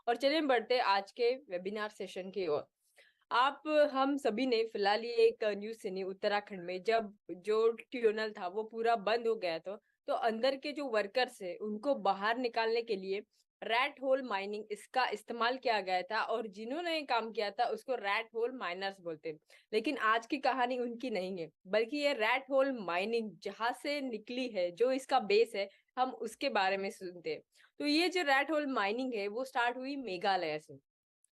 और चलिए बढ़ते हैं आज के वेबिनार सेशन की ओर। आप हम सभी ने फिलहाल ये एक न्यूज सुनी उत्तराखंड में, जब जो ट्यूनल था वो पूरा बंद हो गया था, तो अंदर के जो वर्कर्स है उनको बाहर निकालने के लिए रैट होल माइनिंग इसका इस्तेमाल किया गया था, और जिन्होंने ये काम किया था उसको रैट होल माइनर्स बोलते हैं। लेकिन आज की कहानी उनकी नहीं है, बल्कि ये रैट होल माइनिंग जहां से निकली है, जो इसका बेस है, हम उसके बारे में सुनते हैं। तो ये जो रैट होल माइनिंग है वो स्टार्ट हुई मेघालय से।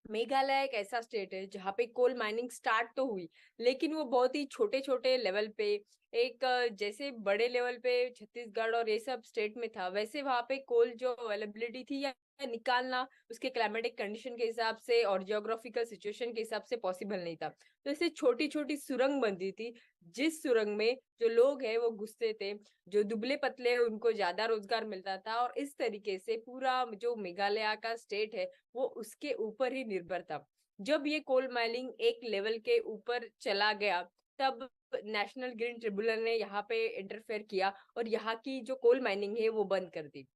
मेघालय एक ऐसा स्टेट है जहाँ पे कोल माइनिंग स्टार्ट तो हुई, लेकिन वो बहुत ही छोटे छोटे लेवल पे। एक जैसे बड़े लेवल पे छत्तीसगढ़ और ये सब स्टेट में था, वैसे वहां पे कोल जो अवेलेबिलिटी थी या निकालना उसके क्लाइमेटिक कंडीशन के हिसाब से और जियोग्राफिकल सिचुएशन के हिसाब से पॉसिबल नहीं था। तो ऐसे छोटी छोटी सुरंग बनती थी, जिस सुरंग में जो लोग हैं वो घुसते थे। जो दुबले पतले हैं उनको ज्यादा रोजगार मिलता था, और इस तरीके से पूरा जो मेघालय का स्टेट है वो उसके ऊपर ही निर्भर था। जब ये कोल माइनिंग एक लेवल के ऊपर चला गया, तब नेशनल ग्रीन ट्रिब्यूनल ने यहाँ पे इंटरफेयर किया और यहाँ की जो कोल माइनिंग है वो बंद कर दी।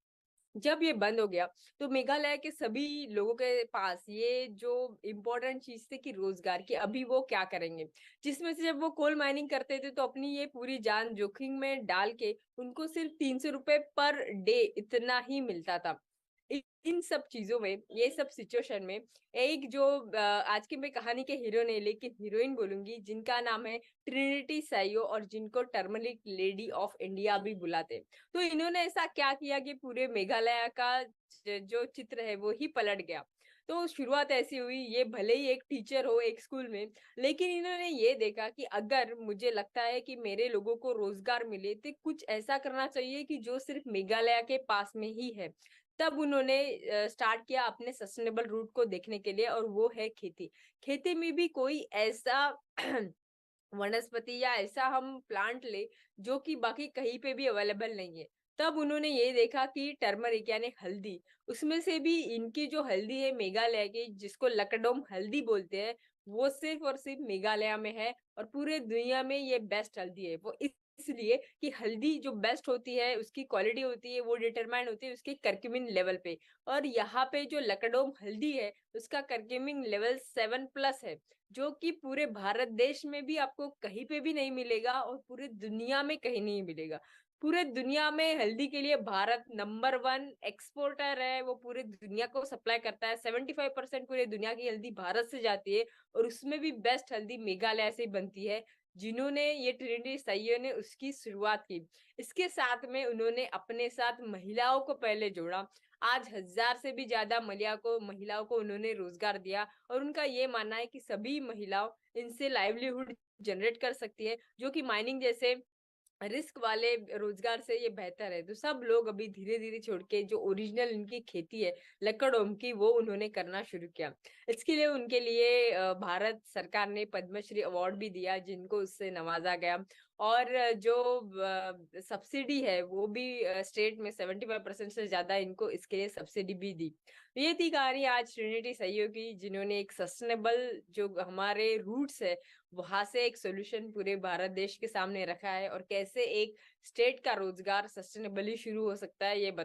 जब ये बंद हो गया, तो मेघालय के सभी लोगों के पास ये जो इम्पोर्टेंट चीज थी कि रोजगार की, अभी वो क्या करेंगे। जिसमें से जब वो कोल माइनिंग करते थे तो अपनी ये पूरी जान जोखिम में डाल के उनको सिर्फ 300 रुपए पर डे इतना ही मिलता था। इन सब चीजों में, ये सब सिचुएशन में, एक जो आज की मैं कहानी के हीरो नहीं लेकिन हीरोइन बोलूंगी, जिनका नाम है ट्रिनिटी साइयो, और जिनको टर्मरिक लेडी ऑफ इंडिया भी बुलाते हैं। तो इन्होंने ऐसा क्या किया कि पूरे मेघालय का जो चित्र है वो ही पलट गया। तो शुरुआत ऐसी हुई, ये भले ही एक टीचर हो एक स्कूल में, लेकिन इन्होंने ये देखा कि अगर मुझे लगता है कि मेरे लोगों को रोजगार मिले तो कुछ ऐसा करना चाहिए कि जो सिर्फ मेघालय के पास में ही है। तब उन्होंने स्टार्ट किया अपने सस्टेनेबल रूट को देखने के लिए, और वो है खेती। खेती में भी कोई ऐसा वनस्पति या ऐसा हम प्लांट ले जो कि बाकी कहीं पे भी अवेलेबल नहीं है। तब उन्होंने ये देखा कि टर्मरिक यानी हल्दी, उसमें से भी इनकी जो हल्दी है मेघालय की, जिसको लकडोम हल्दी बोलते हैं, वो सिर्फ और सिर्फ मेघालय में है। और पूरे दुनिया में ये बेस्ट हल्दी है। वो इसलिए कि हल्दी जो बेस्ट होती है, उसकी क्वालिटी होती है, वो डिटरमाइन होती है उसके करक्यूमिन लेवल पे। और यहाँ पे जो लकडोम हल्दी है उसका करक्यूमिन लेवल 7+ है, जो कि पूरे भारत देश में भी आपको कहीं पे भी नहीं मिलेगा और पूरे दुनिया में कहीं नहीं मिलेगा। पूरे दुनिया में हल्दी के लिए भारत नंबर 1 एक्सपोर्टर है। वो पूरे दुनिया को सप्लाई करता है, 75% पूरे दुनिया की हल्दी भारत से जाती है। और उसमें भी बेस्ट हल्दी मेघालय से बनती है, जिन्होंने ये ट्रिनिटी सैयो ने उसकी शुरुआत की। इसके साथ में उन्होंने अपने साथ महिलाओं को पहले जोड़ा। आज 1000 से भी ज्यादा महिलाओं को उन्होंने रोजगार दिया, और उनका ये मानना है कि सभी महिलाओं इनसे लाइवलीहुड जनरेट कर सकती है, जो कि माइनिंग जैसे रिस्क वाले रोजगार से ये बेहतर है। तो सब लोग अभी धीरे धीरे छोड़ के जो ओरिजिनल इनकी खेती है लकड़ोम की, वो उन्होंने करना शुरू किया। इसके लिए उनके लिए भारत सरकार ने पद्मश्री अवार्ड भी दिया, जिनको उससे नवाजा गया। और जो सब्सिडी है वो भी स्टेट में 75% से ज्यादा इनको इसके लिए सब्सिडी भी दी। ये थी कहानी आज ट्रिनिटी सैयो की, जिन्होंने एक सस्टेनेबल जो हमारे रूट्स है वहां से एक सोल्यूशन पूरे भारत देश के सामने रखा है, और कैसे एक स्टेट का रोजगार सस्टेनेबली शुरू हो सकता है ये